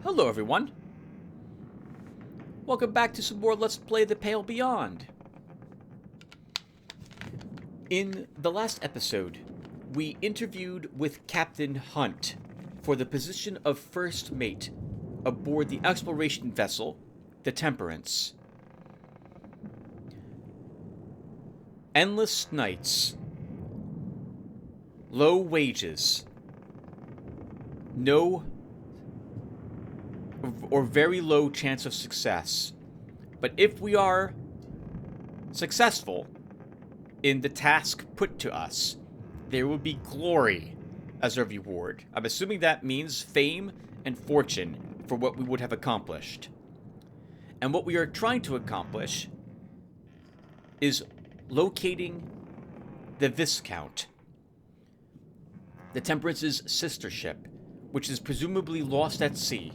Hello everyone! Welcome back to some more Let's Play The Pale Beyond. In the last episode, we interviewed with Captain Hunt for the position of First Mate aboard the exploration vessel, the Temperance. Endless nights, low wages, no or very low chance of success. But if we are successful in the task put to us, there will be glory as a reward. I'm assuming that means fame and fortune for what we would have accomplished. And what we are trying to accomplish is locating the Viscount, the Temperance's sister ship, which is presumably lost at sea,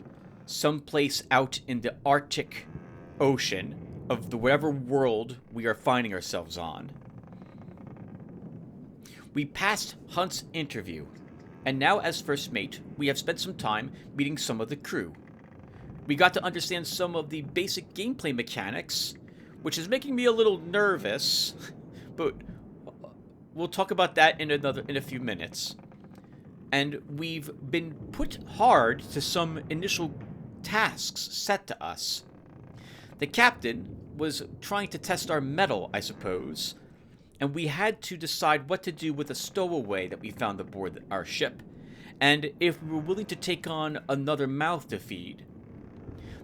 someplace out in the Arctic Ocean of the whatever world we are finding ourselves on. We passed Hunt's interview, and now as First Mate, we have spent some time meeting some of the crew. We got to understand some of the basic gameplay mechanics, which is making me a little nervous, but we'll talk about that in a few minutes. And we've been put hard to some initial tasks set to us. The captain was trying to test our mettle, I suppose, and we had to decide what to do with a stowaway that we found aboard our ship, and if we were willing to take on another mouth to feed.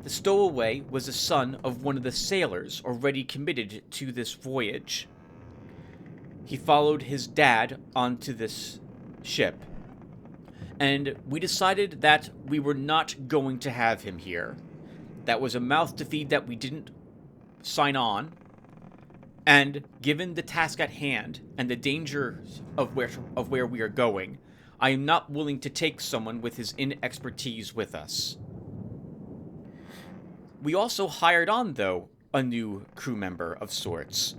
The stowaway was the son of one of the sailors already committed to this voyage. He followed his dad onto this ship, and we decided that we were not going to have him here. That was a mouth to feed that we didn't sign on, and given the task at hand and the dangers of where we are going, I am not willing to take someone with his inexpertise with us. We also hired on, though, a new crew member of sorts.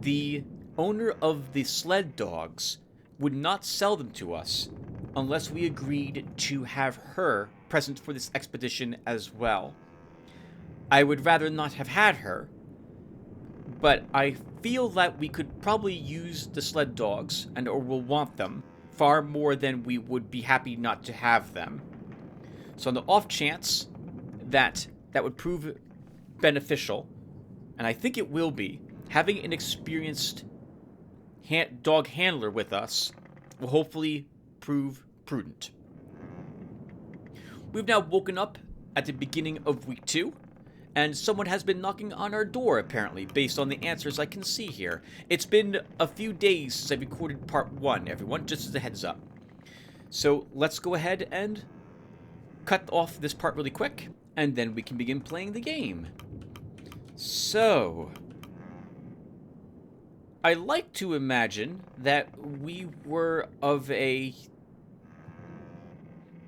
The owner of the sled dogs would not sell them to us unless we agreed to have her present for this expedition as well. I would rather not have had her, but I feel that we could probably use the sled dogs, and or will want them, far more than we would be happy not to have them. So on the off chance that would prove beneficial, and I think it will be, having an experienced dog handler with us will hopefully prove prudent. We've now woken up at the beginning of week 2, and someone has been knocking on our door, apparently, based on the answers I can see here. It's been a few days since I recorded part 1, everyone, just as a heads up. So let's go ahead and cut off this part really quick, and then we can begin playing the game. So I like to imagine that we were of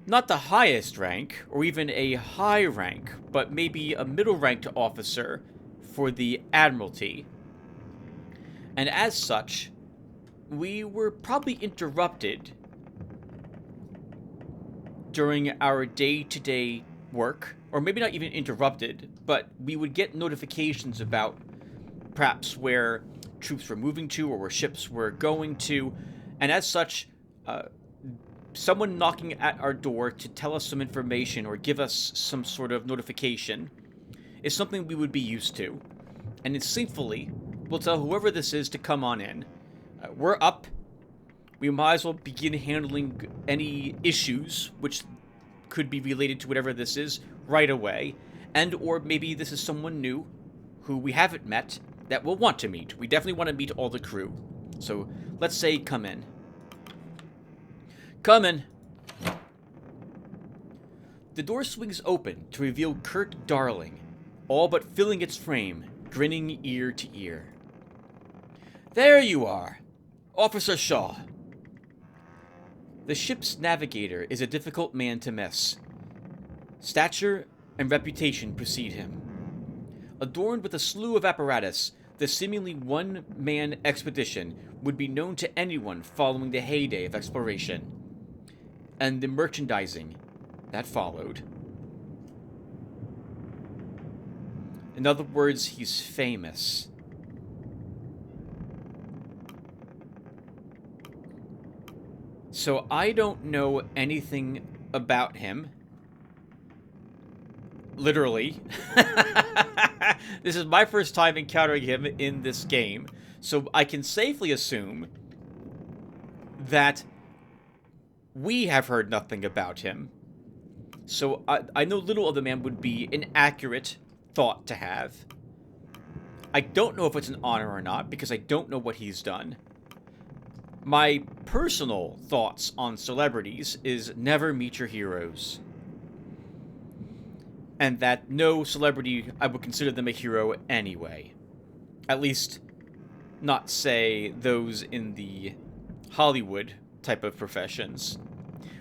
not the highest rank, or even a high rank, but maybe a middle-ranked officer for the Admiralty. And as such, we were probably interrupted during our day-to-day work, or maybe not even interrupted, but we would get notifications about perhaps where troops were moving to or where ships were going to, and as such, someone knocking at our door to tell us some information or give us some sort of notification is something we would be used to, and instinctively we'll tell whoever this is to come on in. We're up. We might as well begin handling any issues which could be related to whatever this is right away, and or maybe this is someone new who we haven't met that we'll want to meet. We definitely want to meet all the crew. So let's say come in. Come in. The door swings open to reveal Kurt Darling, all but filling its frame, grinning ear to ear. There you are, Officer Shaw. The ship's navigator is a difficult man to miss. Stature and reputation precede him. Adorned with a slew of apparatus, the seemingly one-man expedition would be known to anyone following the heyday of exploration. And the merchandising that followed. In other words, he's famous. So I don't know anything about him. Literally. This is my first time encountering him in this game. So I can safely assume that we have heard nothing about him. So I know little of the man would be an accurate thought to have. I don't know if it's an honor or not, because I don't know what he's done. My personal thoughts on celebrities is never meet your heroes. And that no celebrity, I would consider them a hero anyway. At least, not say those in the Hollywood type of professions.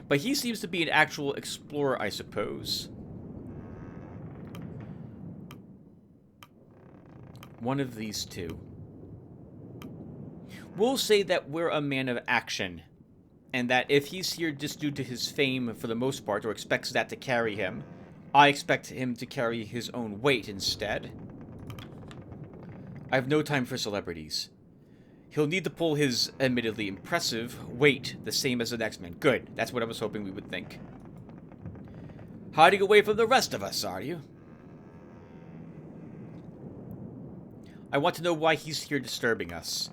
But he seems to be an actual explorer, I suppose. One of these two. We'll say that we're a man of action, and that if he's here just due to his fame for the most part, or expects that to carry him, I expect him to carry his own weight instead. I have no time for celebrities. He'll need to pull his, admittedly impressive, weight the same as the next man. Good, that's what I was hoping we would think. Hiding away from the rest of us, are you? I want to know why he's here disturbing us.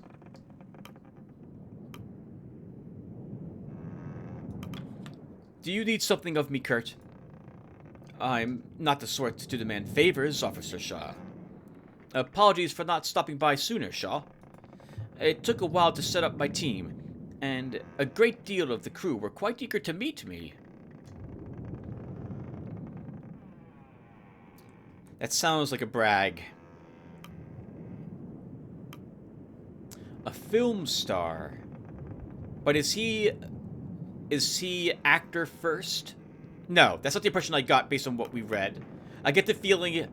Do you need something of me, Kurt? I'm not the sort to demand favors, Officer Shaw. Apologies for not stopping by sooner, Shaw. It took a while to set up my team, and a great deal of the crew were quite eager to meet me. That sounds like a brag. A film star. But is he actor first? No, that's not the impression I got based on what we read. I get the feeling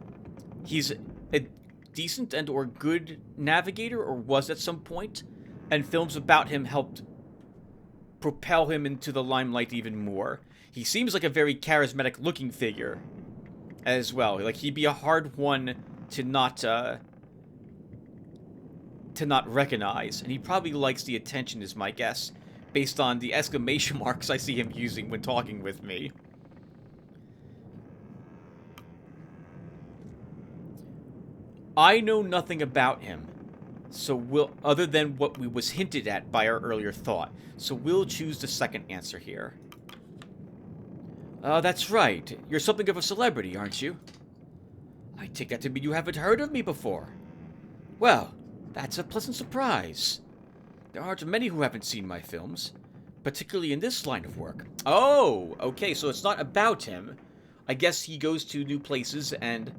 he's a decent and or good navigator, or was at some point, and films about him helped propel him into the limelight even more. He seems like a very charismatic looking figure as well. Like, he'd be a hard one to not recognize, and he probably likes the attention is my guess, based on the exclamation marks I see him using when talking with me. I know nothing about him, so other than what was hinted at by our earlier thought, so we'll choose the second answer here. That's right. You're something of a celebrity, aren't you? I take that to mean you haven't heard of me before. Well, that's a pleasant surprise. There aren't many who haven't seen my films, particularly in this line of work. Oh, okay, so it's not about him. I guess he goes to new places and,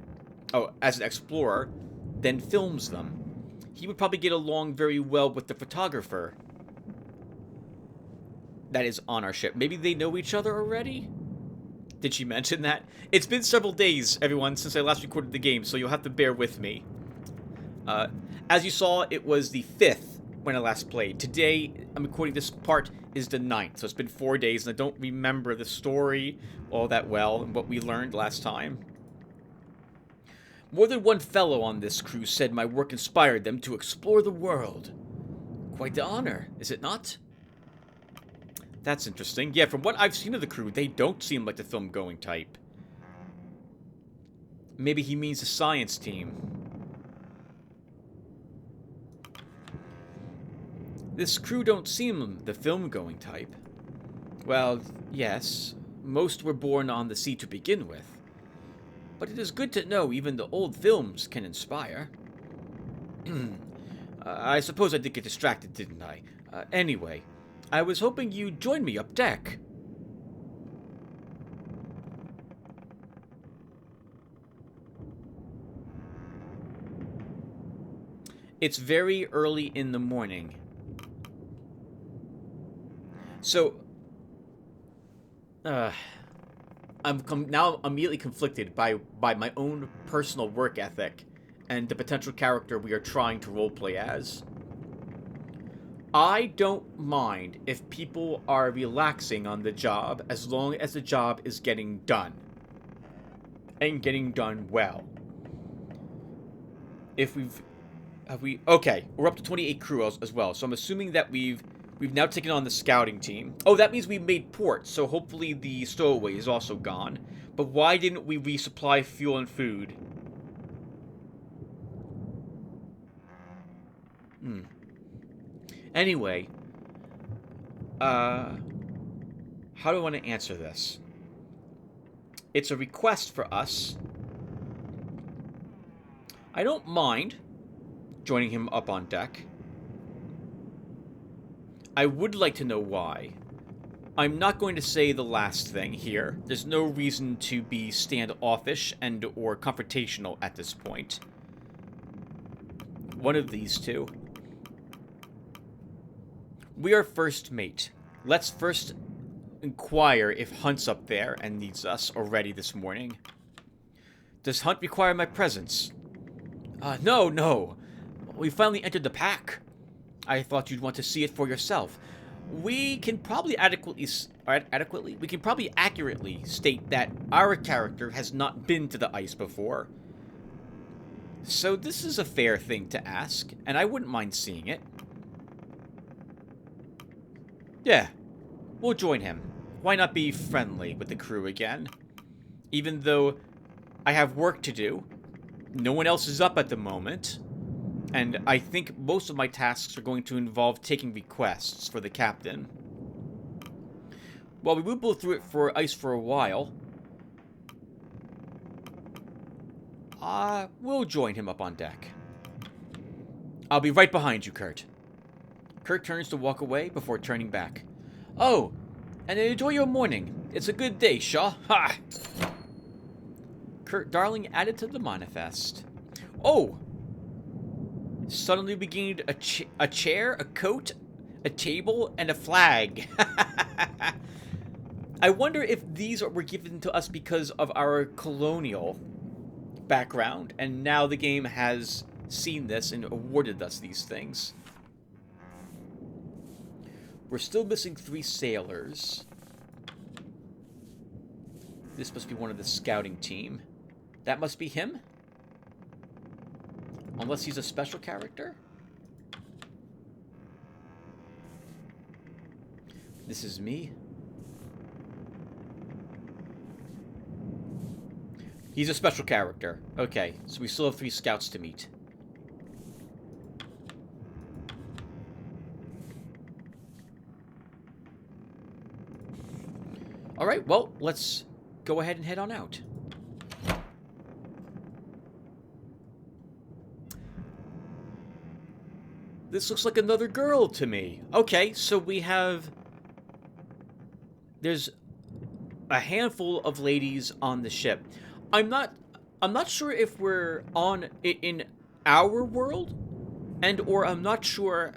as an explorer, then films them. He would probably get along very well with the photographer that is on our ship. Maybe they know each other already? Did she mention that? It's been several days, everyone, since I last recorded the game, so you'll have to bear with me. As you saw, it was the 5th when I last played. Today, I'm recording this part, is the 9th, so it's been 4 days, and I don't remember the story all that well and what we learned last time. More than one fellow on this crew said my work inspired them to explore the world. Quite the honor, is it not? That's interesting. Yeah, from what I've seen of the crew, they don't seem like the film-going type. Maybe he means the science team. This crew don't seem the film-going type. Well, yes, most were born on the sea to begin with. But it is good to know even the old films can inspire. I suppose I did get distracted, didn't I? Anyway, I was hoping you'd join me up deck. It's very early in the morning. So, I'm now immediately conflicted by my own personal work ethic and the potential character we are trying to roleplay as. I don't mind if people are relaxing on the job as long as the job is getting done. And getting done well. if we've... Have we... Okay, we're up to 28 crew as well. So I'm assuming that we've now taken on the scouting team. Oh, that means we made port. So hopefully the stowaway is also gone. But why didn't we resupply fuel and food? Anyway. How do I want to answer this? It's a request for us. I don't mind joining him up on deck. I would like to know why. I'm not going to say the last thing here. There's no reason to be standoffish and or confrontational at this point. One of these two. We are first mate. Let's first inquire if Hunt's up there and needs us already this morning. Does Hunt require my presence? No. We finally entered the pack. I thought you'd want to see it for yourself. We can probably accurately state that our character has not been to the ice before. So this is a fair thing to ask, and I wouldn't mind seeing it. Yeah, we'll join him. Why not be friendly with the crew again? Even though I have work to do, no one else is up at the moment, and I think most of my tasks are going to involve taking requests for the captain. Well, we will go through it for ice for a while. We'll join him up on deck. I'll be right behind you, Kurt. Kurt turns to walk away before turning back. Oh, and enjoy your morning. It's a good day, Shaw. Ha! Kurt Darling added to the manifest. Oh! Suddenly we gained a chair, a coat, a table, and a flag. I wonder if these were given to us because of our colonial background, and now the game has seen this and awarded us these things. We're still missing 3 sailors. This must be one of the scouting team. That must be him? Unless he's a special character? This is me. He's a special character. Okay, so we still have 3 scouts to meet. Alright, well, let's go ahead and head on out. This looks like another girl to me. Okay, so we have... There's a handful of ladies on the ship. I'm not sure if we're in our world, and or I'm not sure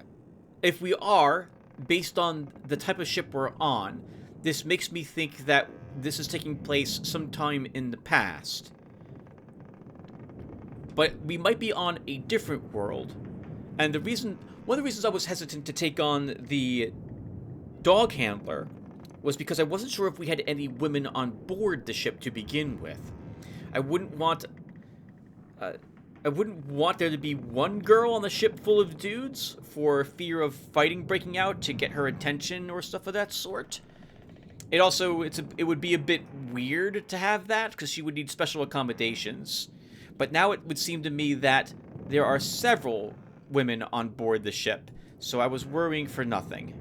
if we are, based on the type of ship we're on. This makes me think that this is taking place sometime in the past. But we might be on a different world. And one of the reasons I was hesitant to take on the dog handler was because I wasn't sure if we had any women on board the ship to begin with. I wouldn't want there to be one girl on the ship full of dudes for fear of fighting breaking out to get her attention or stuff of that sort. It also, it would be a bit weird to have that, because she would need special accommodations. But now it would seem to me that there are several women on board the ship, so I was worrying for nothing.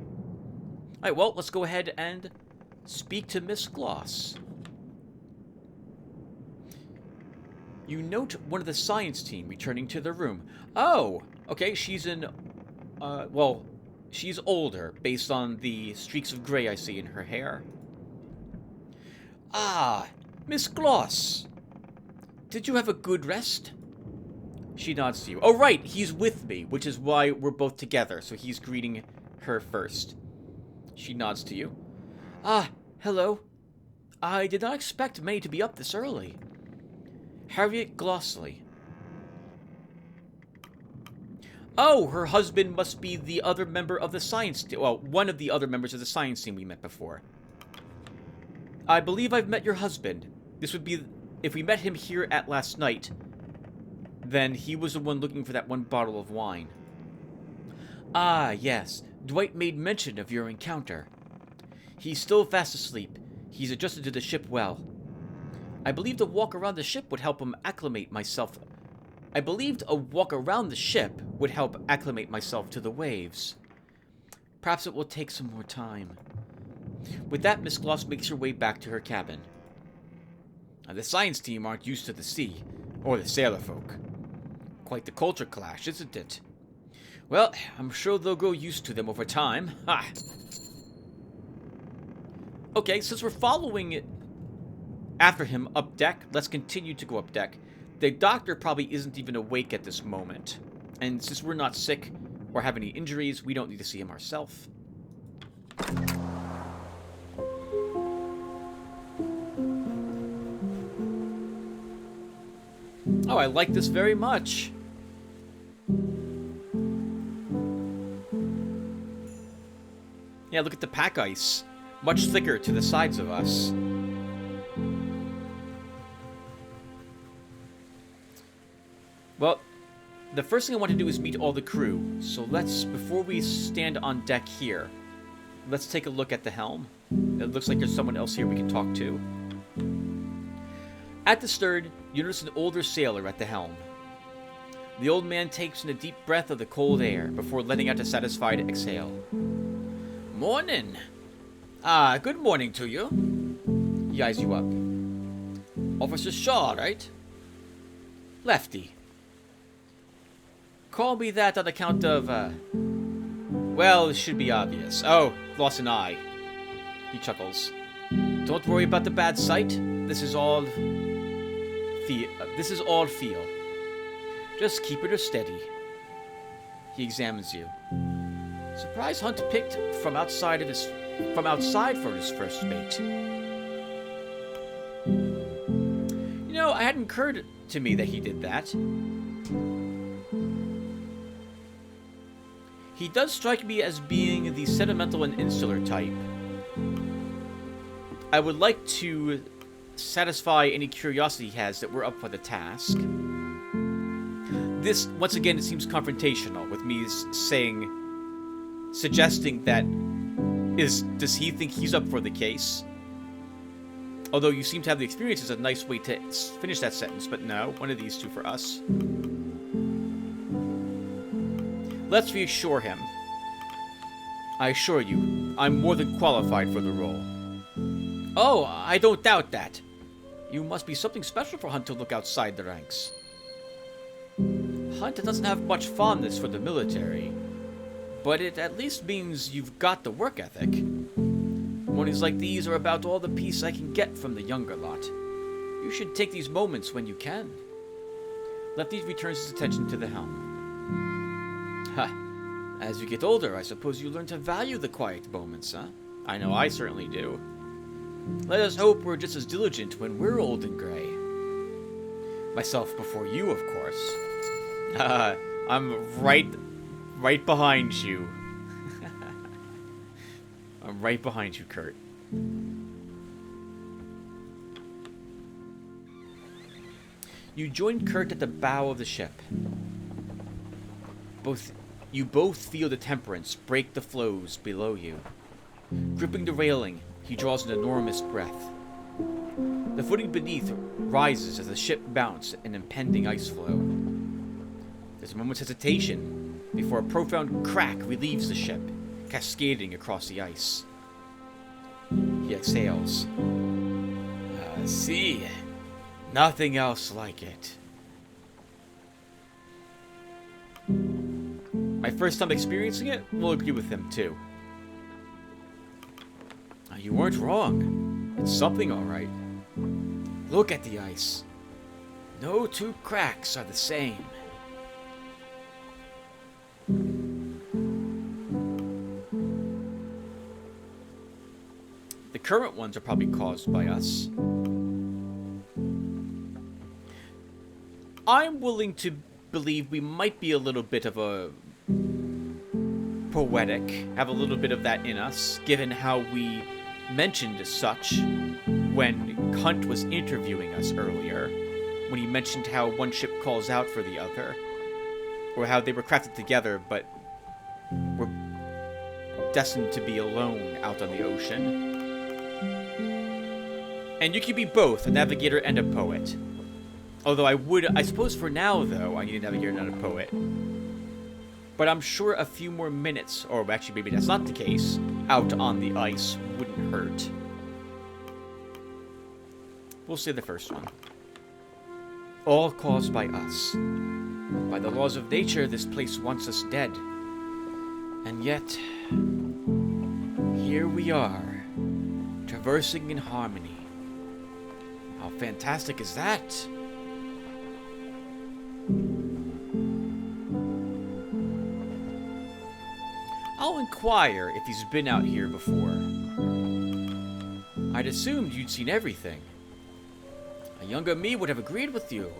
Alright, well, let's go ahead and speak to Miss Gloss. You note one of the science team returning to the room. Oh, okay, she's she's older, based on the streaks of gray I see in her hair. Ah, Miss Gloss. Did you have a good rest? She nods to you. Oh, right, he's with me, which is why we're both together, so he's greeting her first. She nods to you. Ah, hello. I did not expect May to be up this early. Harriet Glossley. Oh, her husband must be the other member of the science team. Well, one of the other members of the science team we met before. I believe I've met your husband. This would be if we met him here at last night. then he was the one looking for that one bottle of wine. Ah, yes. Dwight made mention of your encounter. He's still fast asleep. He's adjusted to the ship well. I believed a walk around the ship would help acclimate myself to the waves. Perhaps it will take some more time. With that, Miss Gloss makes her way back to her cabin. The science team aren't used to the sea, or the sailor folk. Quite the culture clash, isn't it? Well, I'm sure they'll grow used to them over time. Ha! Okay, since we're following after him up deck, let's continue to go up deck. The doctor probably isn't even awake at this moment. And since we're not sick or have any injuries, we don't need to see him ourselves. Oh, I like this very much. Yeah, look at the pack ice. Much thicker to the sides of us. Well, the first thing I want to do is meet all the crew. So before we stand on deck here, let's take a look at the helm. It looks like there's someone else here we can talk to. At the stern, you notice an older sailor at the helm. The old man takes in a deep breath of the cold air before letting out a satisfied exhale. Morning. Good morning to you. He eyes you up. Officer Shaw, right? Lefty. Call me that on account of, well, it should be obvious. Oh, lost an eye. He chuckles. Don't worry about the bad sight. This is all feel. Just keep it steady. He examines you. Surprise hunt picked from outside for his first mate. You know, it hadn't occurred to me that he did that. He does strike me as being the sentimental and insular type. I would like to satisfy any curiosity he has that we're up for the task. This, once again, it seems confrontational, with me suggesting that does he think he's up for the case? Although you seem to have the experience is a nice way to finish that sentence, but no, one of these two for us. Let's reassure him. I assure you, I'm more than qualified for the role. Oh, I don't doubt that. You must be something special for Hunt to look outside the ranks. Hunt doesn't have much fondness for the military, but it at least means you've got the work ethic. Mornings like these are about all the peace I can get from the younger lot. You should take these moments when you can. Lefty returns his attention to the helm. Ha! As you get older, I suppose you learn to value the quiet moments, huh? I know I certainly do. Let us hope we're just as diligent when we're old and gray. Myself before you, of course. I'm right behind you. I'm right behind you, Kurt. You join Kurt at the bow of the ship. You both feel the temperance break the floes below you. Gripping the railing, he draws an enormous breath. The footing beneath rises as the ship bounces an impending ice floe. There's a moment's hesitation before a profound crack relieves the ship, cascading across the ice. He exhales. See, nothing else like it. My first time experiencing it will agree with him too. You weren't wrong. It's something all right. Look at the ice. No two cracks are the same. The current ones are probably caused by us. I'm willing to believe we might be a little bit of a poetic, have a little bit of that in us, given how we mentioned as such when Hunt was interviewing us earlier. when he mentioned how one ship calls out for the other, or how they were crafted together but were destined to be alone out on the ocean. And you can be both, a navigator and a poet. Although I suppose for now, though, I need a navigator and a poet. But I'm sure a few more minutes, or actually maybe that's not the case, out on the ice wouldn't hurt. We'll say the first one. All caused by us. By the laws of nature, this place wants us dead. And yet, here we are, traversing in harmony. How fantastic is that? I'll inquire if he's been out here before. I'd assumed you'd seen everything. A younger me would have agreed with you.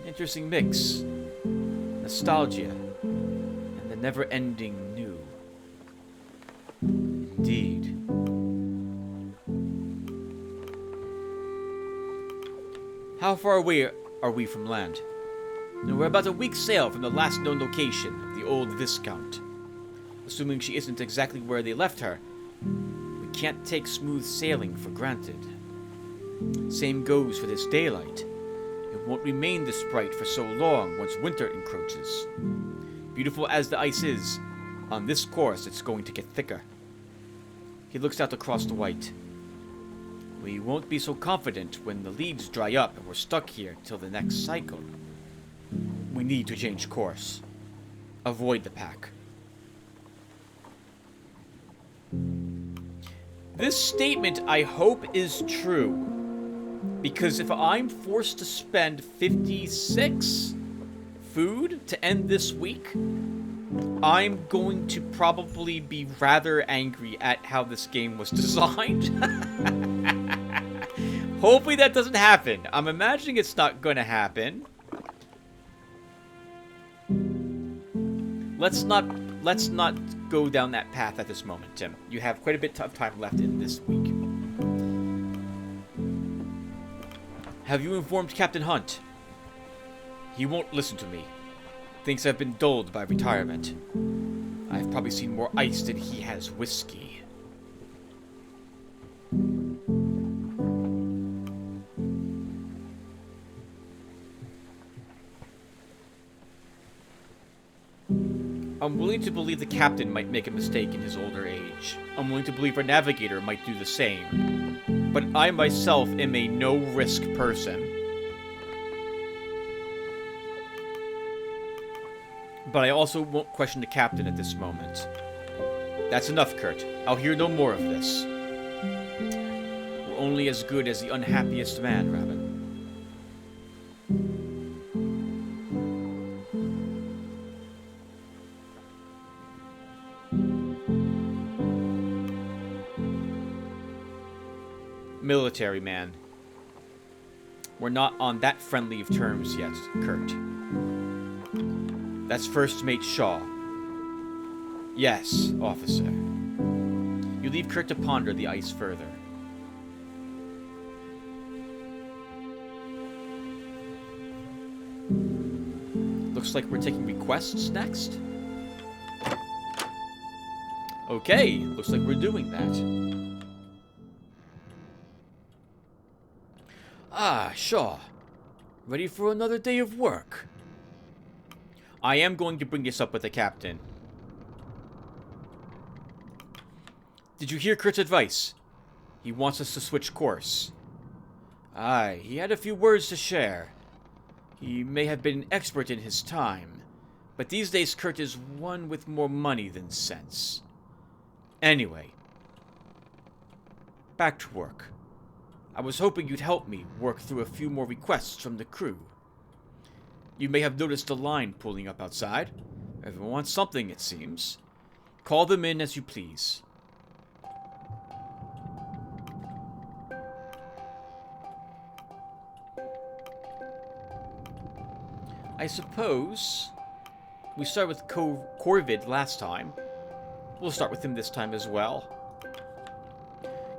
An interesting mix. Nostalgia and the never-ending new. Indeed. How far away are we from land? We're about a week's sail from the last known location of the old Viscount. Assuming she isn't exactly where they left her, we can't take smooth sailing for granted. Same goes for this daylight. It won't remain this bright for so long once winter encroaches. Beautiful as the ice is, on this course it's going to get thicker. He looks out across the white. We won't be so confident when the leads dry up and we're stuck here till the next cycle. We need to change course. Avoid the pack. This statement, I hope, is true. Because if I'm forced to spend 56 food to end this week, I'm going to probably be rather angry at how this game was designed. Hopefully that doesn't happen. I'm imagining it's not going to happen. Let's not go down that path at this moment, Tim. You have quite a bit of time left in this week. Have you informed Captain Hunt? He won't listen to me. Thinks I've been dulled by retirement. I've probably seen more ice than he has whiskey. I'm willing to believe the captain might make a mistake in his older age. I'm willing to believe our navigator might do the same. But I myself am a no-risk person. But I also won't question the captain at this moment. That's enough, Kurt. I'll hear no more of this. We're only as good as the unhappiest man, Raven. Military man. We're not on that friendly of terms yet, Kurt. That's First Mate Shaw. Yes, officer. You leave Kurt to ponder the ice further. Looks like we're taking requests next. Okay, looks like we're doing that. Ah, Shaw. Ready for another day of work? I am going to bring this up with the captain. Did you hear Kurt's advice? He wants us to switch course. Aye, he had a few words to share. He may have been an expert in his time, but these days Kurt is one with more money than sense. Anyway, back to work. I was hoping you'd help me work through a few more requests from the crew. You may have noticed a line pulling up outside. Everyone wants something, it seems. Call them in as you please. I suppose we started with Corvid last time. We'll start with him this time as well.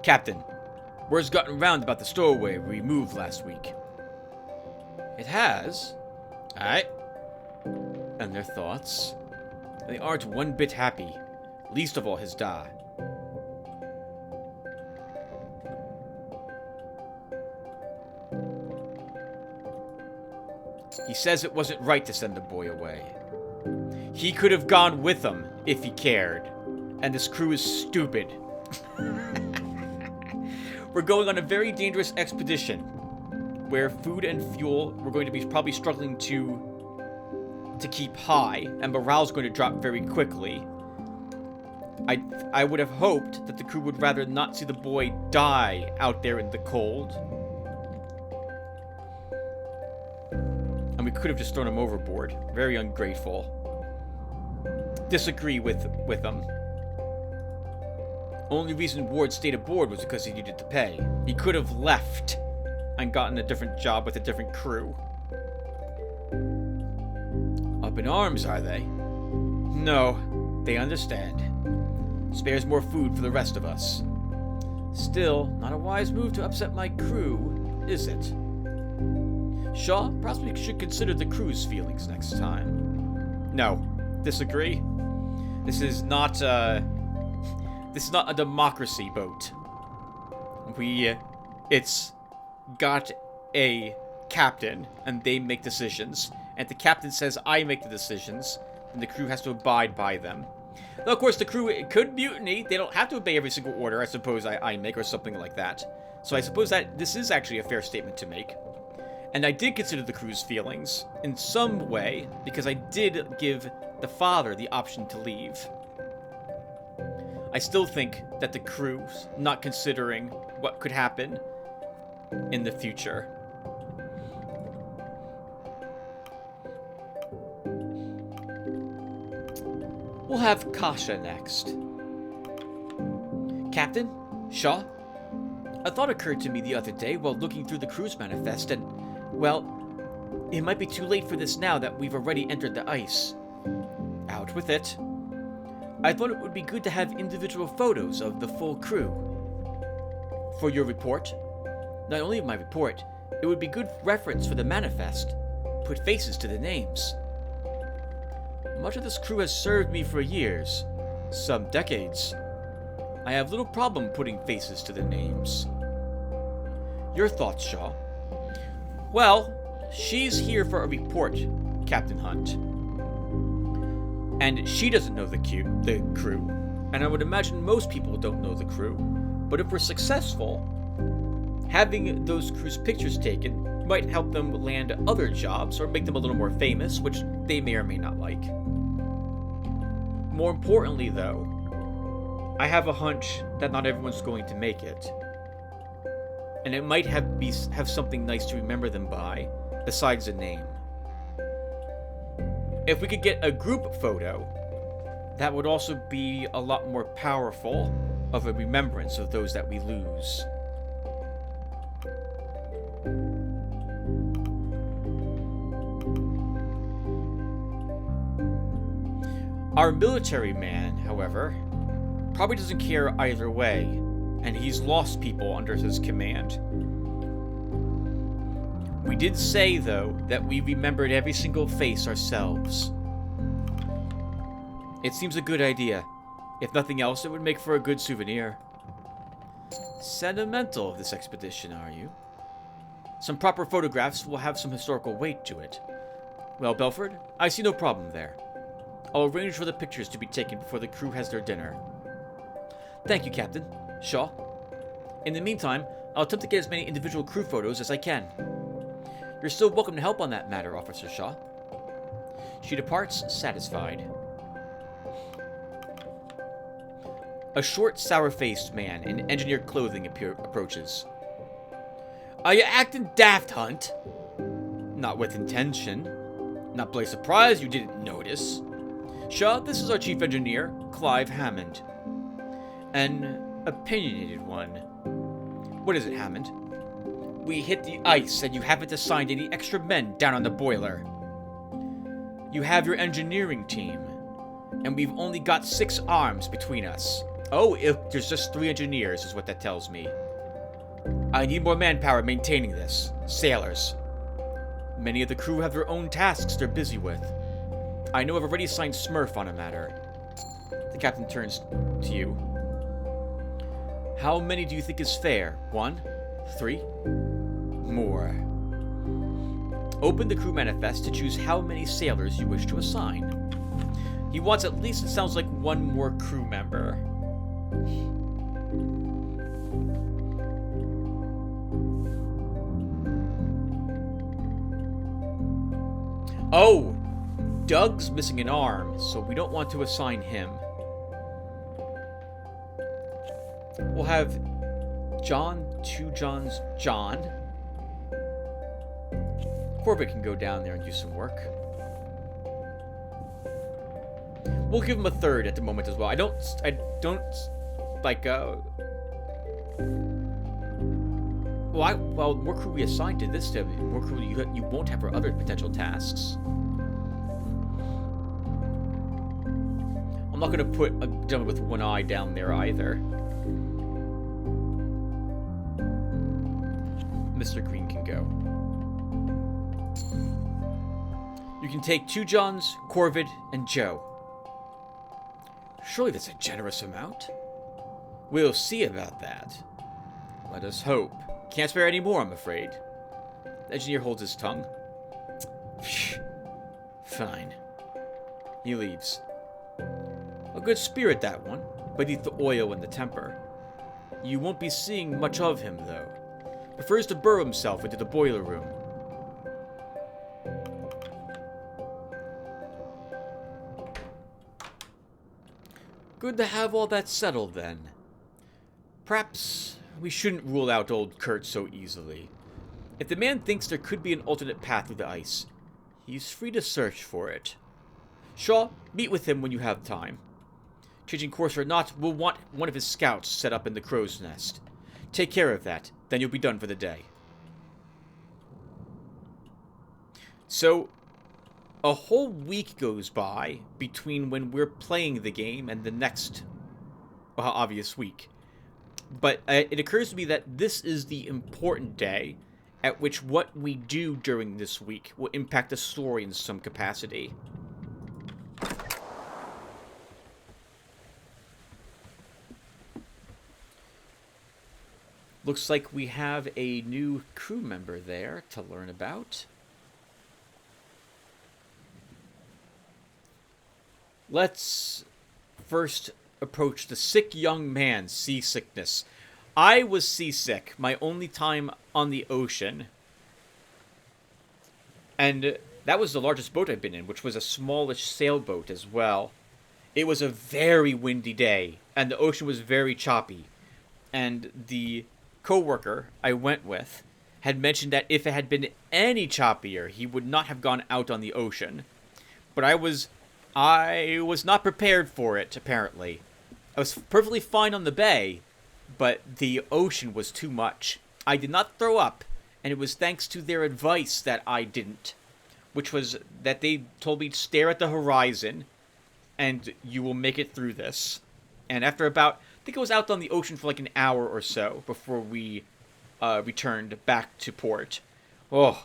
Captain, word's gotten round about the stowaway we moved last week. It has? Alright. And their thoughts? They aren't one bit happy. Least of all his Da. He says it wasn't right to send the boy away. He could have gone with them if he cared. And this crew is stupid. We're going on a very dangerous expedition where food and fuel we're going to be probably struggling to keep high, and morale's going to drop very quickly. I would have hoped that the crew would rather not see the boy die out there in the cold. And we could have just thrown him overboard. Very ungrateful. Disagree with them. Only reason Ward stayed aboard was because he needed to pay. He could have left and gotten a different job with a different crew. Up in arms, are they? No, they understand. Spares more food for the rest of us. Still, not a wise move to upset my crew, is it? Shaw, perhaps we should consider the crew's feelings next time. No, disagree. This is not a democracy boat. It's got a captain, and they make decisions. And if the captain says, I make the decisions, then the crew has to abide by them. Though, of course, the crew could mutiny. They don't have to obey every single order, I suppose, I make, or something like that. So I suppose that this is actually a fair statement to make. And I did consider the crew's feelings in some way, because I did give the father the option to leave. I still think that the crew's not considering what could happen in the future. We'll have Kasha next. Captain? Shaw? A thought occurred to me the other day while looking through the crew's manifest, and, well, it might be too late for this now that we've already entered the ice. Out with it. I thought it would be good to have individual photos of the full crew. For your report? Not only my report, it would be good reference for the manifest. Put faces to the names. Much of this crew has served me for years, some decades. I have little problem putting faces to the names. Your thoughts, Shaw? Well, she's here for a report, Captain Hunt. And she doesn't know the crew, and I would imagine most people don't know the crew. But if we're successful, having those crew's pictures taken might help them land other jobs or make them a little more famous, which they may or may not like. More importantly, though, I have a hunch that not everyone's going to make it. And it might have something nice to remember them by, besides a name. If we could get a group photo, that would also be a lot more powerful of a remembrance of those that we lose. Our military man, however, probably doesn't care either way, and he's lost people under his command. We did say, though, that we remembered every single face ourselves. It seems a good idea. If nothing else, it would make for a good souvenir. Sentimental of this expedition, are you? Some proper photographs will have some historical weight to it. Well, Belford, I see no problem there. I'll arrange for the pictures to be taken before the crew has their dinner. Thank you, Captain. Shaw. In the meantime, I'll attempt to get as many individual crew photos as I can. You're still welcome to help on that matter, Officer Shaw. She departs, satisfied. A short, sour-faced man in engineered clothing approaches. Are you acting daft, Hunt? Not with intention. Not by surprise you didn't notice. Shaw, this is our chief engineer, Clive Hammond. An opinionated one. What is it, Hammond? We hit the ice and you haven't assigned any extra men down on the boiler. You have your engineering team, and we've only got 6 arms between us. Oh, if there's just 3 engineers is what that tells me. I need more manpower maintaining this. Sailors. Many of the crew have their own tasks they're busy with. I know I've already assigned Smurf on a matter. The captain turns to you. How many do you think is fair? 1? 3? More. Open the crew manifest to choose how many sailors you wish to assign. He wants at least, it sounds like, 1 more crew member. Oh! Doug's missing an arm, so we don't want to assign him. We'll have John, 2 Johns, John. Corbett can go down there and do some work. We'll give him a 3rd at the moment as well. I don't like, well, more crew we assigned to this, more crew you won't have for other potential tasks. I'm not going to put a gentleman with 1 eye down there either. Mr. Green can go. You can take 2 Johns, Corvid, and Joe. Surely that's a generous amount. We'll see about that. Let us hope. Can't spare any more, I'm afraid. The engineer holds his tongue. Fine. He leaves. A good spirit, that one, beneath the oil and the temper. You won't be seeing much of him, though. Prefers to burrow himself into the boiler room. Good to have all that settled, then. Perhaps we shouldn't rule out old Kurt so easily. If the man thinks there could be an alternate path through the ice, he's free to search for it. Shaw, meet with him when you have time. Changing course or not, we'll want one of his scouts set up in the crow's nest. Take care of that, then you'll be done for the day. So, a whole week goes by between when we're playing the game and the next, well, obvious week. But it occurs to me that this is the important day at which what we do during this week will impact the story in some capacity. Looks like we have a new crew member there to learn about. Let's first approach the sick young man, seasickness. I was seasick my only time on the ocean. And that was the largest boat I've been in, which was a smallish sailboat as well. It was a very windy day, and the ocean was very choppy. And the co-worker I went with had mentioned that if it had been any choppier, he would not have gone out on the ocean. But I was not prepared for it, apparently. I was perfectly fine on the bay, but the ocean was too much. I did not throw up, and it was thanks to their advice that I didn't. Which was that they told me to stare at the horizon, and you will make it through this. And after about, I think I was out on the ocean for like an hour or so before we returned back to port. Oh,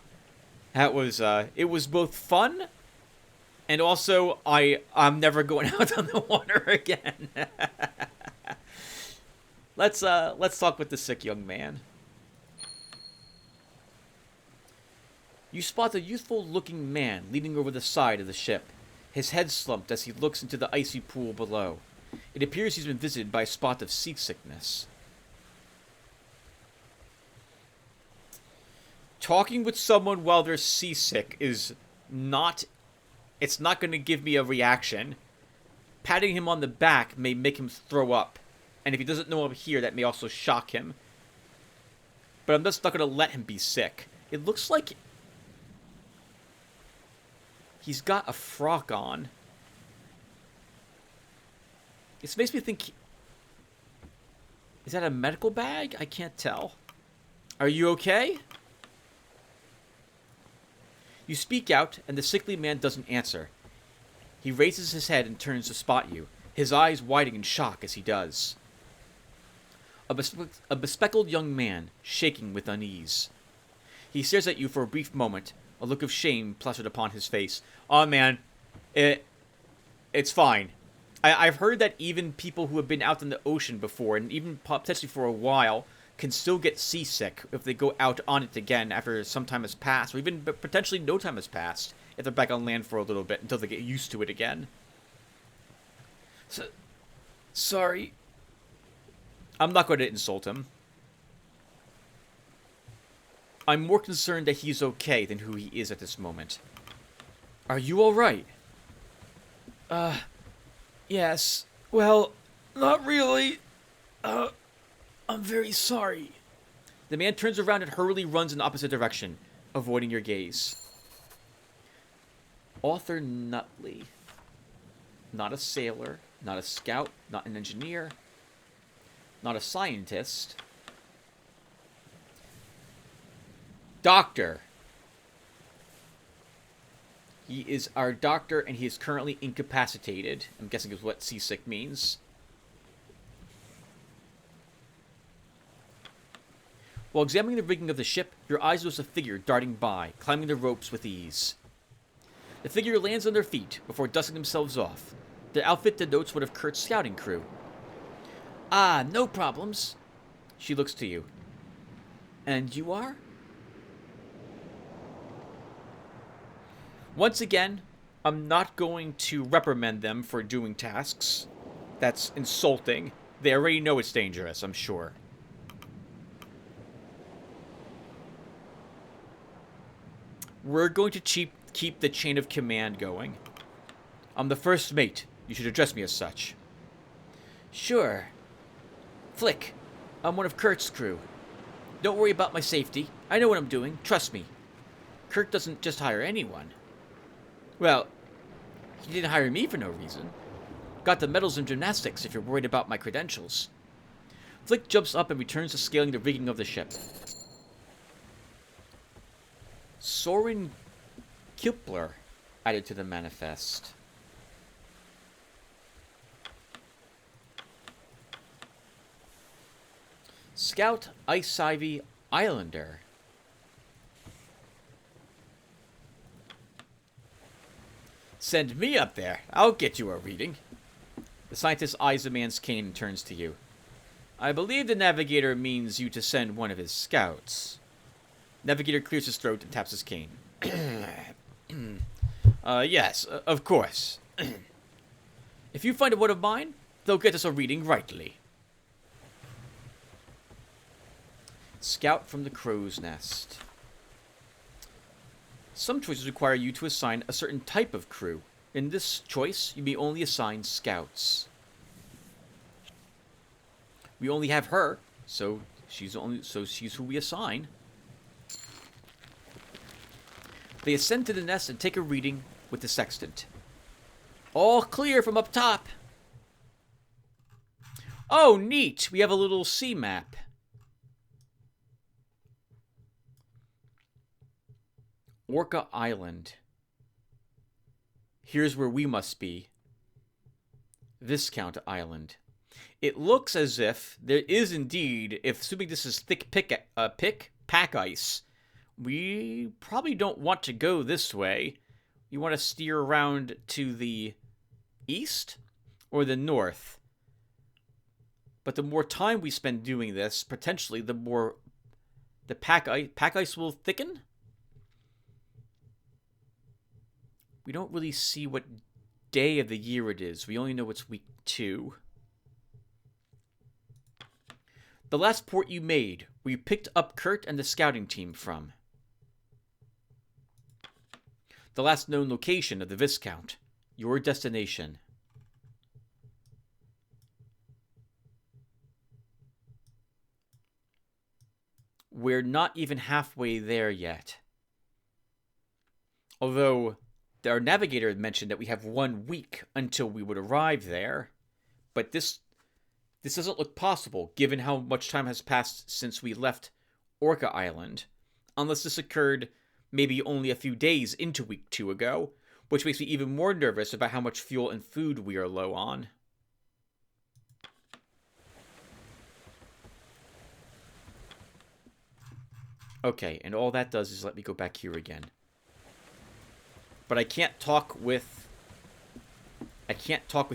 that was, it was both fun, and also, I'm never going out on the water again. Let's talk with the sick young man. You spot a youthful-looking man leaning over the side of the ship, his head slumped as he looks into the icy pool below. It appears he's been visited by a spot of seasickness. Talking with someone while they're seasick is not... It's not going to give me a reaction. Patting him on the back may make him throw up. And if he doesn't know I'm here, that may also shock him. But I'm just not going to let him be sick. It looks like he's got a frock on. This makes me think... Is that a medical bag? I can't tell. Are you okay? You speak out, and the sickly man doesn't answer. He raises his head and turns to spot you, his eyes widening in shock as he does. A bespectacled young man, shaking with unease. He stares at you for a brief moment, A look of shame plastered upon his face. Oh man, it's fine. I've heard that even people who have been out in the ocean before, and even potentially for a while, can still get seasick if they go out on it again after some time has passed, or even potentially no time has passed, if they're back on land for a little bit until they get used to it again. Sorry. I'm not going to insult him. I'm more concerned that he's okay than who he is at this moment. Are you alright? Yes. Well, not really. I'm very sorry. The man turns around and hurriedly runs in the opposite direction, avoiding your gaze. Arthur Nutley. Not a sailor, not a scout, not an engineer, not a scientist. Doctor. He is our doctor, and he is currently incapacitated. I'm guessing is what seasick means. While examining the rigging of the ship, your eyes notice a figure darting by, climbing the ropes with ease. The figure lands on their feet before dusting themselves off. Their outfit denotes one of Kurt's scouting crew. Ah, no problems. She looks to you. And you are? Once again, I'm not going to reprimand them for doing tasks. That's insulting. They already know it's dangerous, I'm sure. We're going to keep the chain of command going. I'm the first mate. You should address me as such. Sure. Flick, I'm one of Kurt's crew. Don't worry about my safety. I know what I'm doing. Trust me. Kurt doesn't just hire anyone. Well, he didn't hire me for no reason. Got the medals in gymnastics if you're worried about my credentials. Flick jumps up and returns to scaling the rigging of the ship. Soren Kipler added to the manifest. Scout Ice Ivy Islander. Send me up there. I'll get you a reading. The scientist eyes the man's cane and turns to you. I believe the navigator means you to send one of his scouts. Navigator clears his throat and taps his cane. Yes, of course. If you find one of mine, they'll get us a reading rightly. Scout from the crow's nest. Some choices require you to assign a certain type of crew. In this choice, you may only assign scouts. We only have her, so she's who we assign. They ascend to the nest and take a reading with the sextant. All clear from up top. Oh, neat. We have a little sea map. Orca Island. Here's where we must be. Viscount Island. It looks as if there is indeed, if assuming this is thick pack ice, we probably don't want to go this way. You want to steer around to the east or the north. But the more time we spend doing this, potentially the more the pack ice will thicken. We don't really see what day of the year it is. We only know it's week 2. The last port you made, where you picked up Kurt and the scouting team from. The last known location of the Viscount. Your destination. We're not even halfway there yet. Although our navigator had mentioned that we have 1 week until we would arrive there. But this doesn't look possible, given how much time has passed since we left Orca Island. Unless this occurred maybe only a few days into week 2 ago, which makes me even more nervous about how much fuel and food we are low on. Okay, and all that does is let me go back here again. But I can't talk with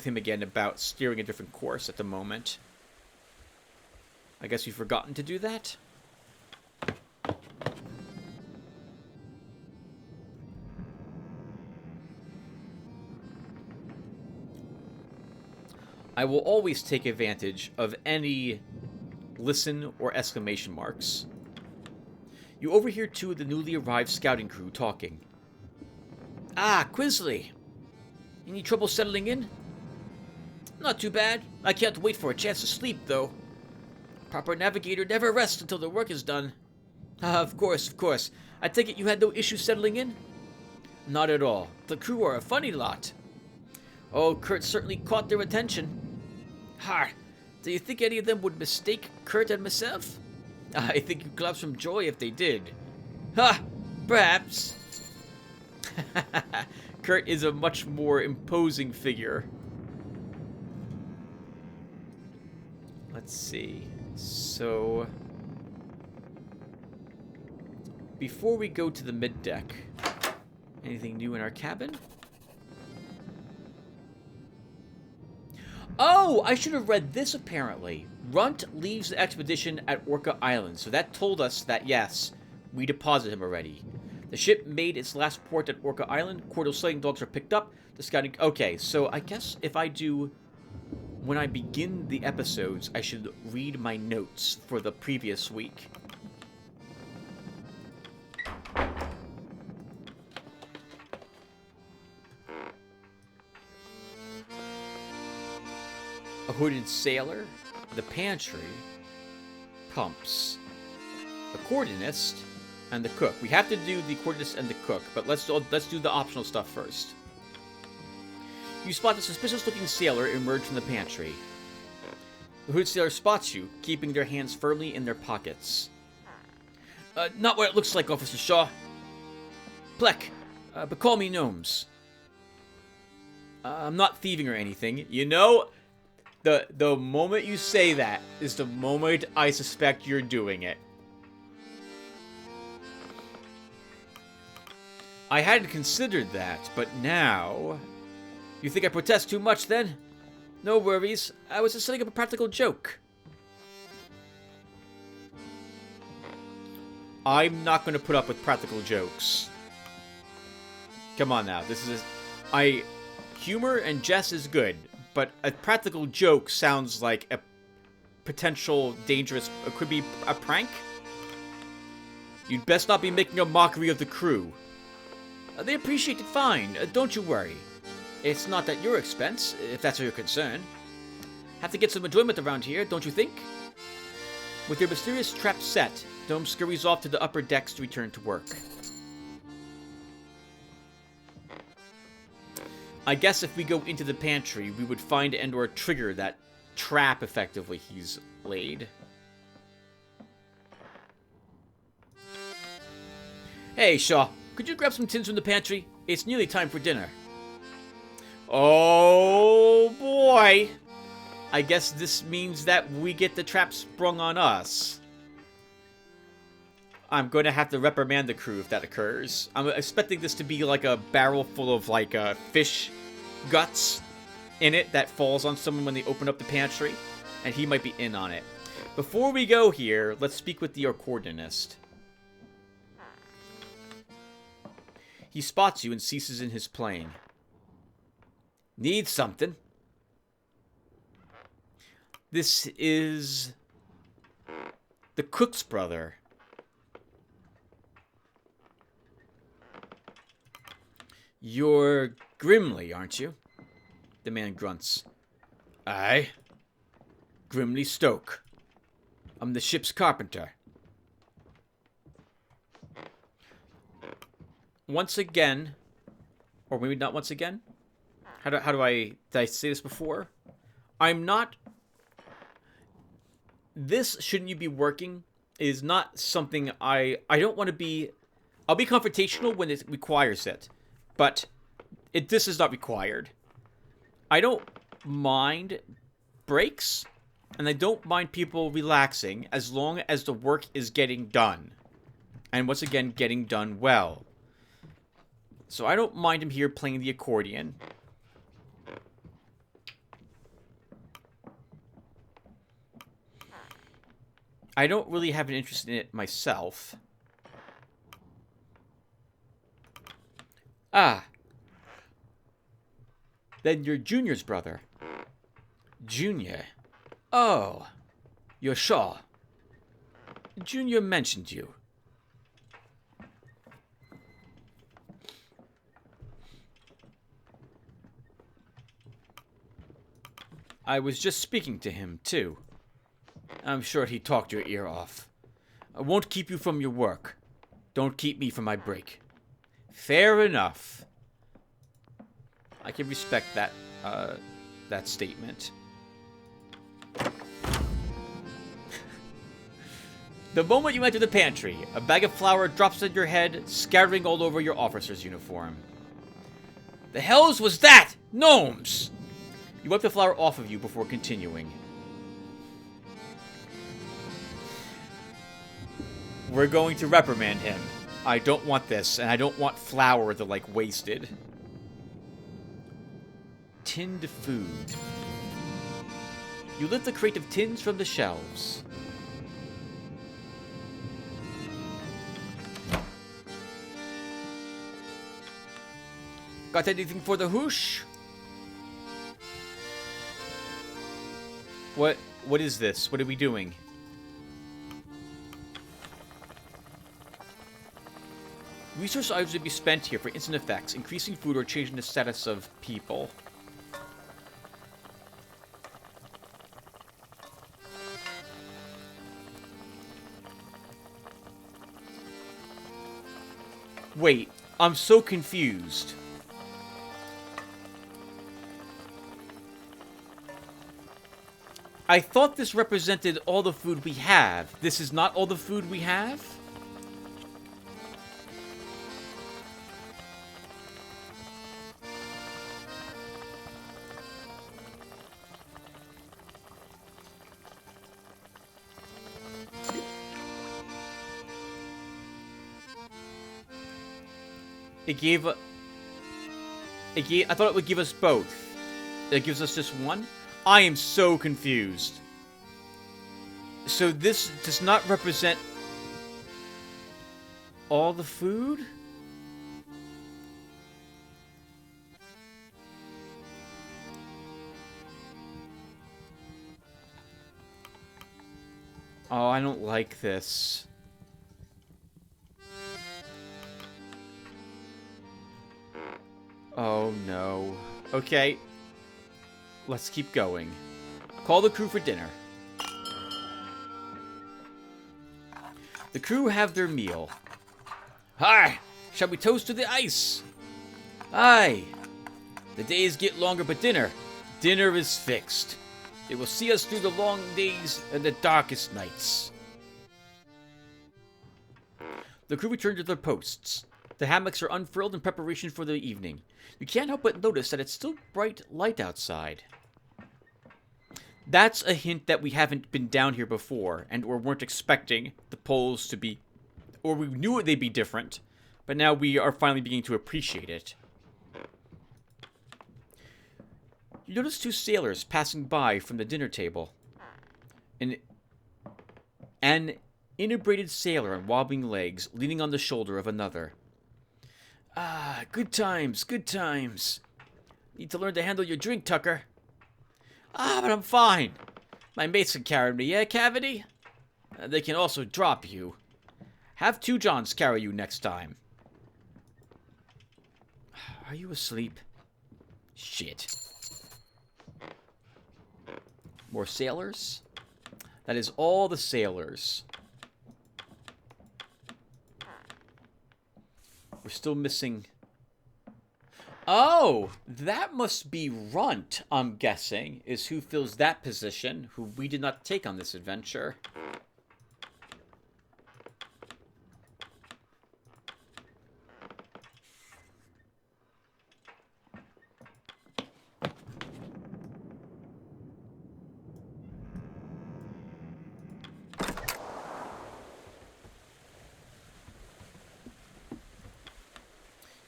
him again about steering a different course at the moment. I guess you've forgotten to do that? I will always take advantage of any listen or exclamation marks. You overhear two of the newly arrived scouting crew talking. Ah, Quinsley! Any trouble settling in? Not too bad. I can't wait for a chance to sleep, though. Proper navigator never rests until the work is done. Ah, of course, of course. I take it you had no issue settling in? Not at all. The crew are a funny lot. Oh, Kurt certainly caught their attention. Ha! Do you think any of them would mistake Kurt and myself? I think you'd collapse from joy if they did. Ha! Perhaps. Kurt is a much more imposing figure. Let's see. So, before we go to the mid-deck, anything new in our cabin? Oh, I should have read this apparently. Runt leaves the expedition at Orca Island, so that told us that, yes, we deposited him already. The ship made its last port at Orca Island. Cordal slaying dogs are picked up. The scouting... Okay, so I guess if I do... When I begin the episodes, I should read my notes for the previous week. A hooded sailor, the pantry, pumps, the coordinist, and the cook. We have to do the coordinist and the cook, but let's do the optional stuff first. You spot a suspicious-looking sailor emerge from the pantry. The hooded sailor spots you, keeping their hands firmly in their pockets. Not what it looks like, Officer Shaw. Plek, but call me Gnomes. I'm not thieving or anything. You know, the moment you say that is the moment I suspect you're doing it. I hadn't considered that, but now... You think I protest too much, then? No worries. I was just setting up a practical joke. I'm not going to put up with practical jokes. Come on now. This is... Humor and jest is good, but a practical joke sounds like a potential dangerous... It could be a prank? You'd best not be making a mockery of the crew. They appreciate it fine. Don't you worry. It's not at your expense, if that's your concern. Have to get some enjoyment around here, don't you think? With their mysterious trap set, Dome scurries off to the upper decks to return to work. I guess if we go into the pantry, we would find and/or trigger that trap effectively he's laid. Hey, Shaw, could you grab some tins from the pantry? It's nearly time for dinner. Oh, boy. I guess this means that we get the trap sprung on us. I'm going to have to reprimand the crew if that occurs. I'm expecting this to be like a barrel full of, like, fish guts in it that falls on someone when they open up the pantry. And he might be in on it. Before we go here, let's speak with the accordionist. He spots you and ceases in his playing. Need something? This is the cook's brother. You're Grimly, aren't you? The man grunts. Aye. Grimly Stoke. I'm the ship's carpenter. Once again, or maybe not once again. Did I say this before? I'm not... This shouldn't you be working is not something I don't want to be... I'll be confrontational when it requires it. But this is not required. I don't mind breaks. And I don't mind people relaxing as long as the work is getting done. And once again, getting done well. So I don't mind him here playing the accordion. I don't really have an interest in it myself. Ah. Then you're Junior's brother. Junior. Oh. You're Shaw. Junior mentioned you. I was just speaking to him, too. I'm sure he talked your ear off. I won't keep you from your work. Don't keep me from my break. Fair enough. I can respect that statement. The moment you enter the pantry, a bag of flour drops on your head, scattering all over your officer's uniform. The hells was that? Gnomes! You wipe the flour off of you before continuing. We're going to reprimand him. I don't want this, and I don't want flour to, like, wasted. Tinned food. You lift the crate of tins from the shelves. Got anything for the hoosh? What is this? What are we doing? Resource items would be spent here for instant effects, increasing food or changing the status of people. Wait, I'm so confused. I thought this represented all the food we have. This is not all the food we have? I thought it would give us both. It gives us just one? I am so confused. So this does not represent all the food? Oh, I don't like this. Oh, no. Okay. Let's keep going. Call the crew for dinner. The crew have their meal. Hi! Shall we toast to the ice? Aye! The days get longer, but dinner is fixed. It will see us through the long days and the darkest nights. The crew return to their posts. The hammocks are unfurled in preparation for the evening. You can't help but notice that it's still bright light outside. That's a hint that we haven't been down here before, and or weren't expecting the poles to be, or we knew they'd be different, but now we are finally beginning to appreciate it. You notice two sailors passing by from the dinner table. An inebriated sailor on wobbling legs, leaning on the shoulder of another. Ah, good times, good times. Need to learn to handle your drink, Tucker. Ah, but I'm fine. My mates can carry me, yeah, Cavity? They can also drop you. Have two Johns carry you next time. Are you asleep? Shit. More sailors? That is all the sailors. We're still missing... Oh! That must be Runt, I'm guessing, is who fills that position, who we did not take on this adventure.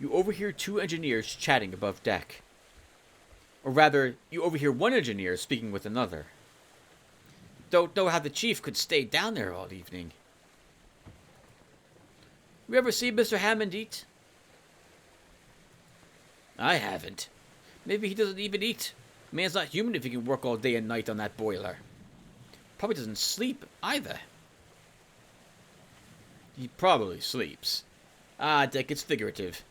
You overhear two engineers chatting above deck. Or rather, you overhear one engineer speaking with another. Don't know how the chief could stay down there all evening. You ever see Mr. Hammond eat? I haven't. Maybe he doesn't even eat. Man's not human if he can work all day and night on that boiler. Probably doesn't sleep either. He probably sleeps. Ah, Dick, it's figurative.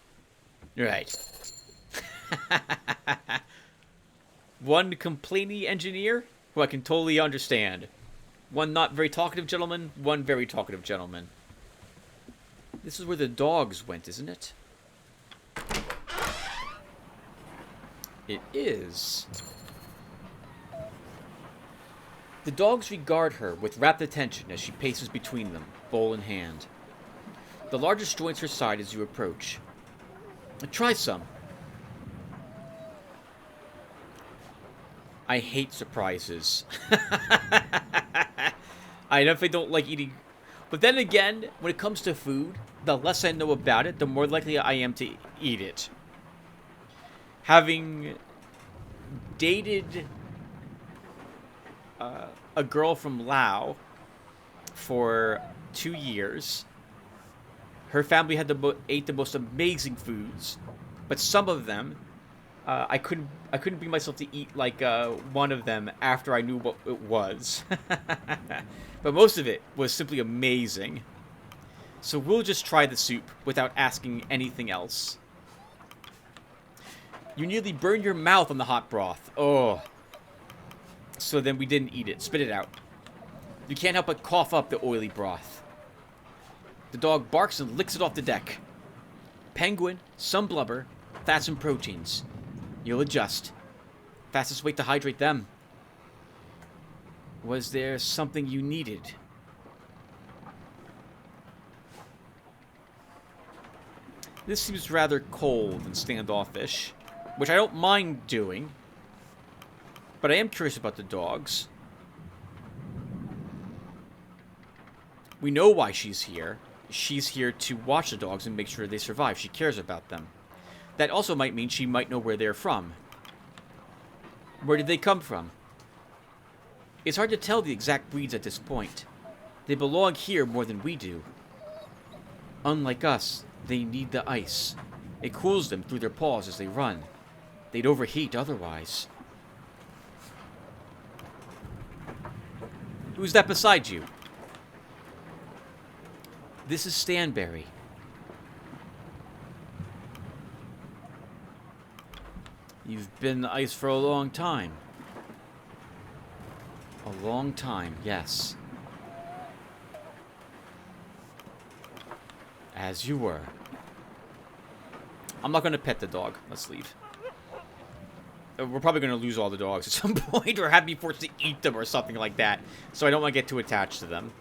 Right. One complainy engineer who I can totally understand. One not very talkative gentleman, one very talkative gentleman. This is where the dogs went, isn't it? It is. The dogs regard her with rapt attention as she paces between them, bowl in hand. The largest joins her side as you approach. Try some. I hate surprises. I definitely don't like eating. But then again, when it comes to food, the less I know about it, the more likely I am to eat it. Having dated a girl from Laos for 2 years, her family had ate the most amazing foods, but some of them I couldn't bring myself to eat like one of them after I knew what it was. But most of it was simply amazing. So we'll just try the soup without asking anything else. You nearly burned your mouth on the hot broth. Oh. So then we didn't eat it. Spit it out. You can't help but cough up the oily broth. The dog barks and licks it off the deck. Penguin, some blubber, fats and proteins. You'll adjust. Fastest way to hydrate them. Was there something you needed? This seems rather cold and standoffish, which I don't mind doing. But I am curious about the dogs. We know why she's here. She's here to watch the dogs and make sure they survive. She cares about them. That also might mean she might know where they're from. Where did they come from? It's hard to tell the exact breeds at this point. They belong here more than we do. Unlike us, they need the ice. It cools them through their paws as they run. They'd overheat otherwise. Who's that beside you? This is Stanberry. You've been in the ice for a long time. A long time, yes. As you were. I'm not going to pet the dog. Let's leave. We're probably going to lose all the dogs at some point, or have me forced to eat them or something like that. So I don't want to get too attached to them.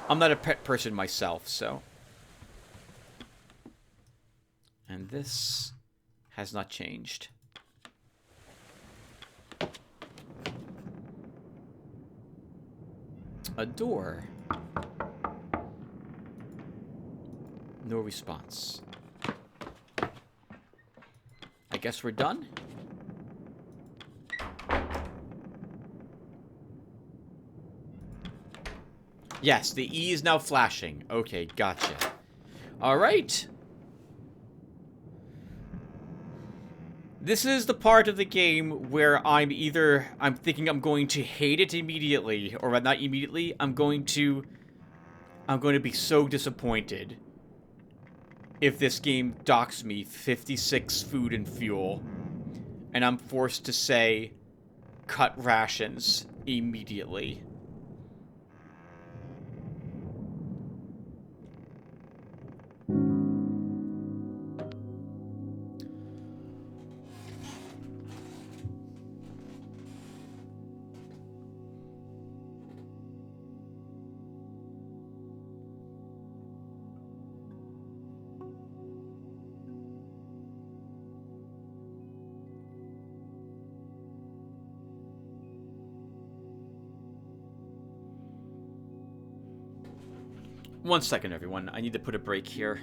I'm not a pet person myself, so. And this has not changed. A door. No response. I guess we're done? Yes, the E is now flashing. Okay, gotcha. Alright. This is the part of the game where I'm thinking I'm going to hate it immediately, or not immediately, I'm going to be so disappointed if this game docks me 56 food and fuel, and I'm forced to say, cut rations immediately. One second, everyone. I need to put a break here.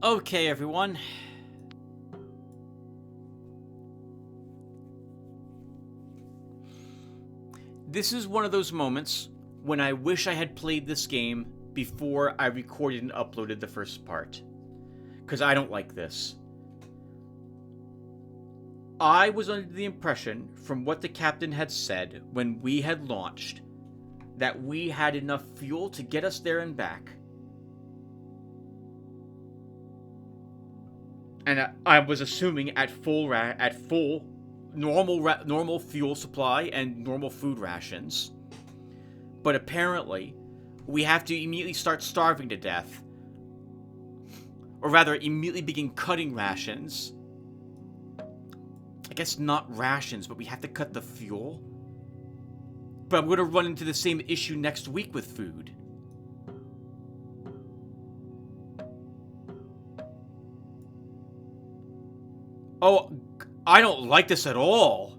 Okay, everyone. This is one of those moments when I wish I had played this game before I recorded and uploaded the first part. Because I don't like this. I was under the impression, from what the captain had said when we had launched, that we had enough fuel to get us there and back. And I was assuming at full normal fuel supply and normal food rations. But apparently, we have to immediately start starving to death. Or rather, immediately begin cutting rations. I guess not rations, but we have to cut the fuel. But I'm going to run into the same issue next week with food. Oh, I don't like this at all.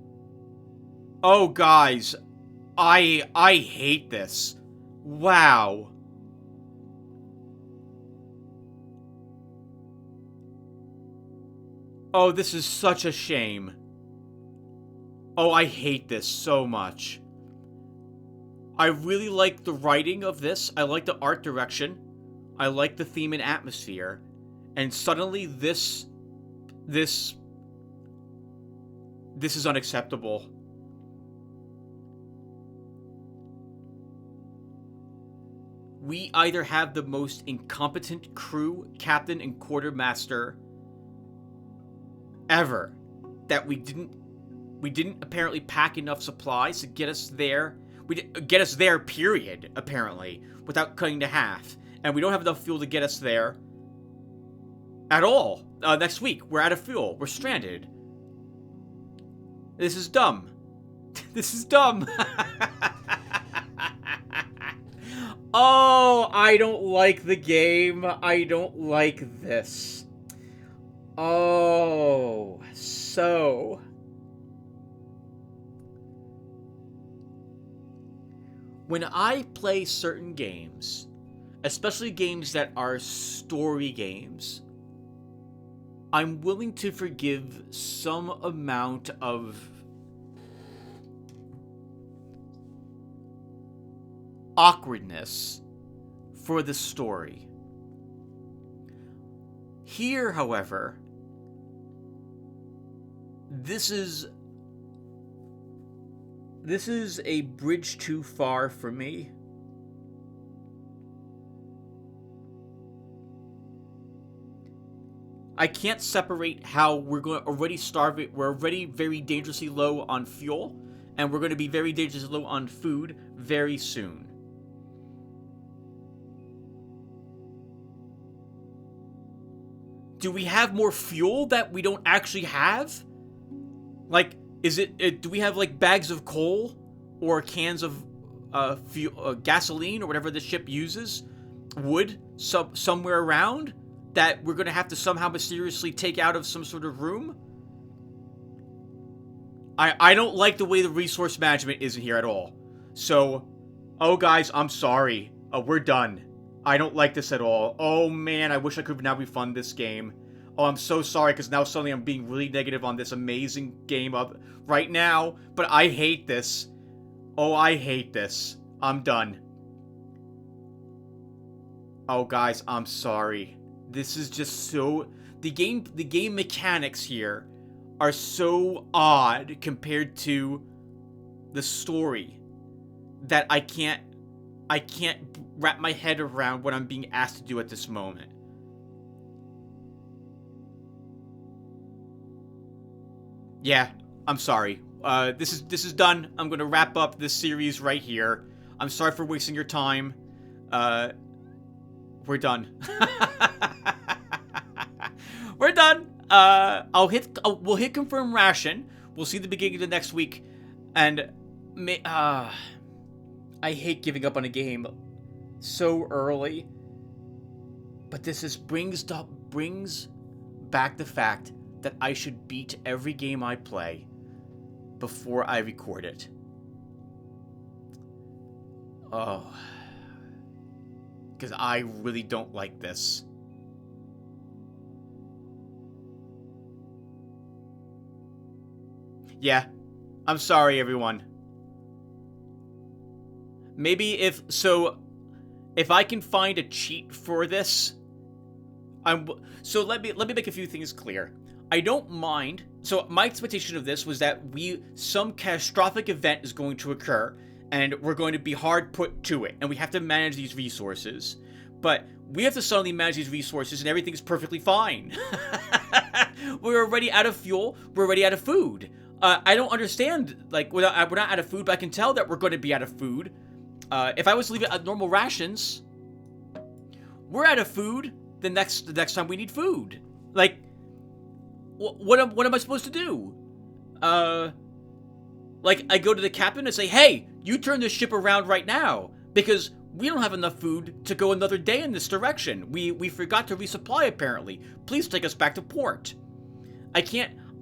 Oh, guys, I hate this. Wow. Oh, this is such a shame. Oh, I hate this so much. I really like the writing of this. I like the art direction. I like the theme and atmosphere. And suddenly this is unacceptable. We either have the most incompetent crew, captain, and quartermaster ever, that we didn't apparently pack enough supplies to get us there. Get us there, period, apparently, without cutting to half. And we don't have enough fuel to get us there at all. Next week, we're out of fuel. We're stranded. This is dumb. This is dumb. Oh, I don't like the game. I don't like this. Oh, so... When I play certain games, especially games that are story games, I'm willing to forgive some amount of awkwardness for the story. Here, however, this is a bridge too far for me. I can't separate how we're already starving. We're already very dangerously low on fuel, and we're going to be very dangerously low on food very soon. Do we have more fuel that we don't actually have? Like, do we have like bags of coal or cans of gasoline or whatever the ship uses, wood somewhere around that we're going to have to somehow mysteriously take out of some sort of room? I don't like the way the resource management is in here at all. So, oh guys, I'm sorry. We're done. I don't like this at all. Oh man, I wish I could now refund this game. Oh, I'm so sorry, because now suddenly I'm being really negative on this amazing game right now. But I hate this. Oh, I hate this. I'm done. Oh, guys, I'm sorry. This is just so... The game mechanics here are so odd compared to the story that I can't wrap my head around what I'm being asked to do at this moment. Yeah, I'm sorry. This is done. I'm gonna wrap up this series right here. I'm sorry for wasting your time. We're done. We're done. We'll hit confirm ration. We'll see the beginning of the next week, and I hate giving up on a game so early. But this brings back the fact that I should beat every game I play before I record it. Oh. Because I really don't like this. Yeah. I'm sorry, everyone. Maybe if I can find a cheat for this, so let me make a few things clear. I don't mind. So my expectation of this was that some catastrophic event is going to occur, and we're going to be hard put to it, and we have to manage these resources. But we have to suddenly manage these resources, and everything's perfectly fine. We're already out of fuel. We're already out of food. I don't understand. Like, we're not out of food, but I can tell that we're going to be out of food. If I was to leave it at normal rations, we're out of food the next time we need food. Like, what am I supposed to do? Like, I go to the captain and say, hey, you turn this ship around right now, because we don't have enough food to go another day in this direction. We forgot to resupply, apparently. Please take us back to port.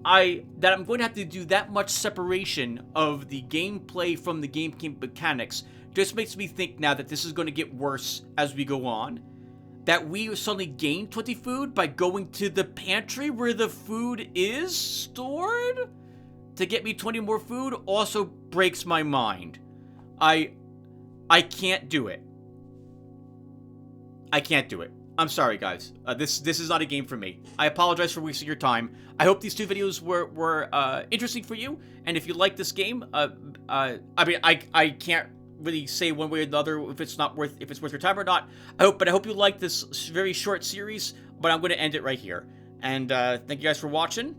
I'm going to have to do that much separation of the gameplay from the game mechanics just makes me think now that this is going to get worse as we go on. That we suddenly gain 20 food by going to the pantry where the food is stored to get me 20 more food also breaks my mind. I can't do it. I can't do it. I'm sorry, guys. This is not a game for me. I apologize for wasting your time. I hope these two videos were interesting for you. And if you like this game, I mean, I can't really say one way or another if it's worth your time or not. But I hope you like this very short series. But I'm going to end it right here. And thank you guys for watching.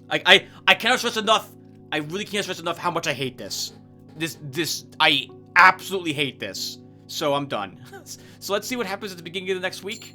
I cannot stress enough. I really can't stress enough how much I hate this. I absolutely hate this. So I'm done. So let's see what happens at the beginning of the next week.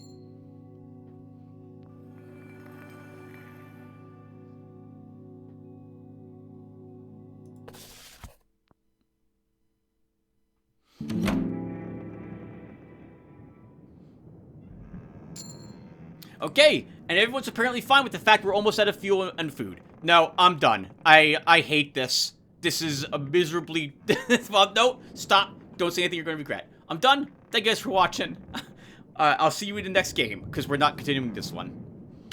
Okay, and everyone's apparently fine with the fact we're almost out of fuel and food. No, I'm done. I hate this. This is a miserably... Well, no, stop. Don't say anything you're going to regret. I'm done. Thank you guys for watching. I'll see you in the next game, because we're not continuing this one.